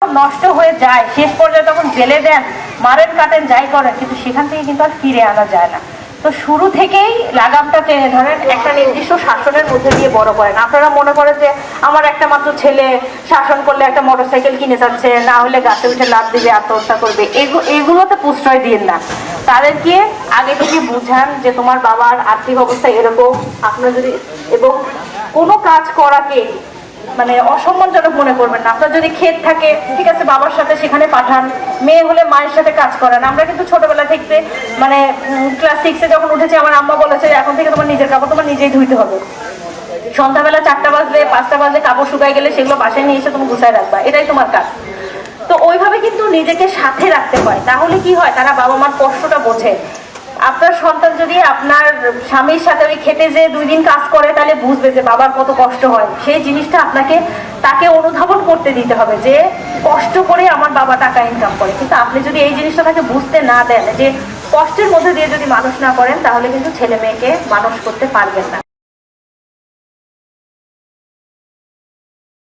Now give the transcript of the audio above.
নষ্ট হয়ে যায়, শেষ পর্যায়ে তখন জেলে দেন, মারেন কাটেন, যাই করেন, কিন্তু সেখান থেকে কিন্তু আর ফিরে আনা যায় না। তো শুরু থেকেই লাগামটা টেনে ধরেন, একটা নির্দিষ্ট শাসনের মধ্যে দিয়ে বড় করেন। আপনারা মনে করেন যে আমার একটা মাত্র ছেলে, শাসন করলে একটা মোটরসাইকেল কিনে যাচ্ছে, না হলে গাছে উঠে লাফ দিবে, আত্মহত্যা করবে, এগুলোতে প্রশ্রয় দিন না। তাদেরকে আগে থেকে বুঝান যে তোমার বাবার আর্থিক অবস্থা এরকম, আপনার যদি, এবং কোনো কাজ করাকে মানে অসম্মানজনক মনে করবেন না। আপনার যদি ক্ষেত থাকে, ঠিক আছে, বাবার সাথে সেখানে পাঠান, মেয়ে হলে মায়ের সাথে কাজ করান। আমরা কিন্তু ছোটবেলা থেকে মানে ক্লাস 6-এ যখন উঠেছি, আমার আম্মা বলেছে এখন থেকে তোমার নিজের কাপড় তোমার নিজেই ধুইতে হবে। সন্ধ্যাবেলা 4টা বাজলে 5টা বাজলে কাপড় শুকায় গেলে সেগুলো বাসায় নিয়ে এসে তুমি গুছায় রাখবা, এটাই তোমার কাজ। তো ওইভাবে কিন্তু নিজেকে সাথে রাখতে হয়, তাহলে কি হয়, তারা বাবা মার কষ্টটা বোঝে। আপনার সন্তান যদি আপনার স্বামীর সাথে ওই খেতে যে 2 দিন কাজ করে, তাহলে বুঝবে যে বাবার কত কষ্ট হয়। সেই জিনিসটা আপনাকে তাকে অনুধাবন করতে দিতে হবে যে কষ্ট করে আমার বাবা টাকা ইনকাম করে। কিন্তু আপনি যদি এই জিনিসটা তাকে বুঝতে না দেন, যে কষ্টের মধ্যে দিয়ে যদি মানুষ না করেন, তাহলে কিন্তু ছেলে মেয়েকে মানুষ করতে পারবেন না।